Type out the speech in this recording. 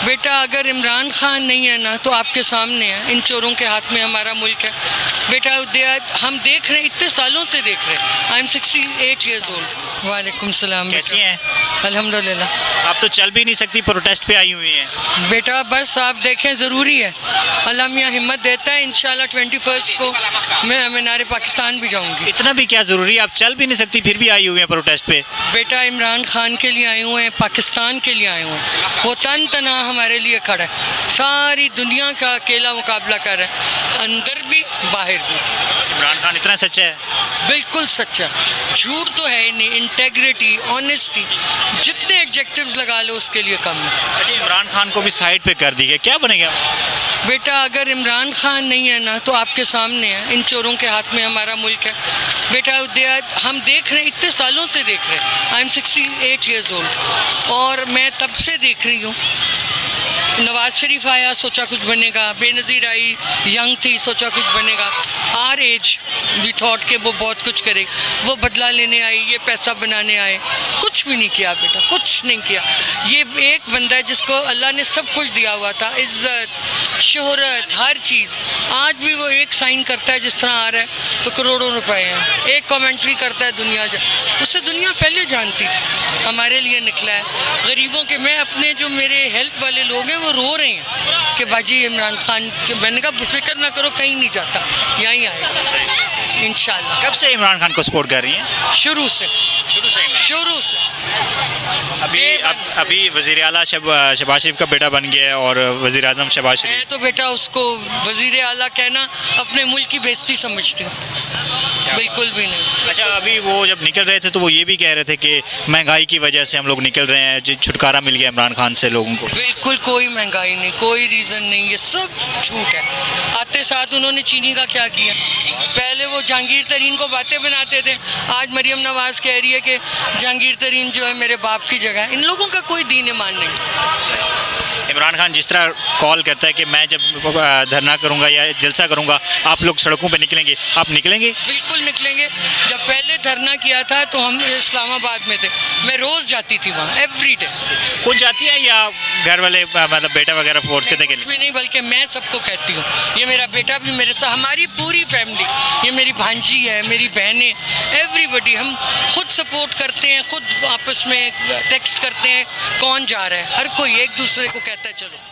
बेटा अगर इमरान खान नहीं है ना तो आपके सामने है, इन चोरों के हाथ में हमारा मुल्क है बेटा। हम देख रहे हैं, इतने सालों से देख रहे हैं। I am 68 years old. वालेकुम सलाम। कैसी हैं? अल्हम्दुलिल्लाह। आप तो चल भी नहीं सकती, प्रोटेस्ट पे आई हुई हैं। बेटा बस आप देखें, ज़रूरी है, अल्लाह मियाँ हिम्मत देता है। इंशाल्लाह 21 को मैं मीनार पाकिस्तान भी जाऊंगी। इतना भी क्या ज़रूरी है? आप चल भी नहीं सकती फिर भी आई हुई हैं प्रोटेस्ट पे। बेटा इमरान खान के लिए आए हुए हैं, पाकिस्तान के लिए आए हुए हैं। वो तन तना हमारे लिए खड़ा है, सारी दुनिया का अकेला मुकाबला कर रहा है, अंदर भी बाहर भी। इमरान खान इतना सच्चा है? बिल्कुल सच्चा, झूठ तो है ही नहीं। इंटेग्रिटी, ऑनेस्टी, जितने एडजेक्टिव्स लगा लो उसके लिए कम है। अच्छा, इमरान खान को भी साइड पे कर दी गया, क्या बनेगा? बेटा अगर इमरान खान नहीं है ना तो आपके सामने है, इन चोरों के हाथ में हमारा मुल्क है बेटा। हम देख रहे हैं, इतने सालों से देख रहे हैं। आई एम 68 ईयर्स ओल्ड और मैं तब से देख रही हूँ। नवाज शरीफ आया, सोचा कुछ बनेगा। बेनज़ीर आई, यंग थी, सोचा कुछ बनेगा। आर एज वी थॉट के वो बहुत कुछ करे। वो बदला लेने आई, ये पैसा बनाने आए, कुछ भी नहीं किया बेटा, कुछ नहीं किया। ये एक बंदा है जिसको अल्लाह ने सब कुछ दिया हुआ था, इज़्ज़त, शोहरत, हर चीज़। आज भी वो एक साइन करता है जिस तरह आ रहा है तो करोड़ों रुपए हैं। एक कमेंट्री करता है, दुनिया उससे दुनिया पहले जानती थी। हमारे लिए निकला है, गरीबों के। मैं अपने जो मेरे हेल्प वाले लोग हैं वो रो रहे हैं कि बाजी इमरान खान के। मैंने कहा फिक्र ना करो, कहीं नहीं जाता, यहीं आएगा इंशाल्लाह। कब से इमरान खान को सपोर्ट कर रही हैं? शुरू से। अभी वज़ीर आला शहबाज शरीफ का बेटा बन गया है और वज़ीर आज़म शहबाज शरीफ। मैं तो बेटा उसको वज़ीर आला कहना अपने मुल्क की बेइज्जती समझती हूँ, बिल्कुल भी नहीं। अच्छा, अभी वो जब निकल रहे थे तो वो ये भी कह रहे थे कि महंगाई की वजह से हम लोग निकल रहे हैं, जो छुटकारा मिल गया इमरान खान से लोगों को। बिल्कुल कोई महंगाई नहीं, कोई रीज़न नहीं, ये सब झूठ है। आते साथ उन्होंने चीनी का क्या किया? पहले वो जहांगीर तरीन को बातें बनाते थे, आज मरियम नवाज़ कह रही है कि जहांगीर तरीन जो है मेरे बाप की जगह है। इन लोगों का कोई दीन ईमान नहीं। इमरान खान जिस तरह कॉल करता है कि मैं जब धरना करूंगा या जलसा करूंगा आप लोग सड़कों पे निकलेंगे, आप निकलेंगे? बिल्कुल निकलेंगे। जब पहले धरना किया था तो हम इस्लामाबाद में थे, मैं रोज़ जाती थी वहाँ, एवरी डे। खुद जाती है या घर वाले मतलब बेटा वगैरह फोर्स करते के लिए? कुछ भी नहीं, बल्कि मैं सबको कहती हूँ, ये मेरा बेटा भी मेरे साथ, हमारी पूरी फैमिली, ये मेरी भांजी है, मेरी बहनें, एवरीबडी, हम खुद सपोर्ट करते हैं, खुद आपस में टेक्स्ट करते हैं कौन जा रहा है, हर कोई एक दूसरे को कहता है चलो।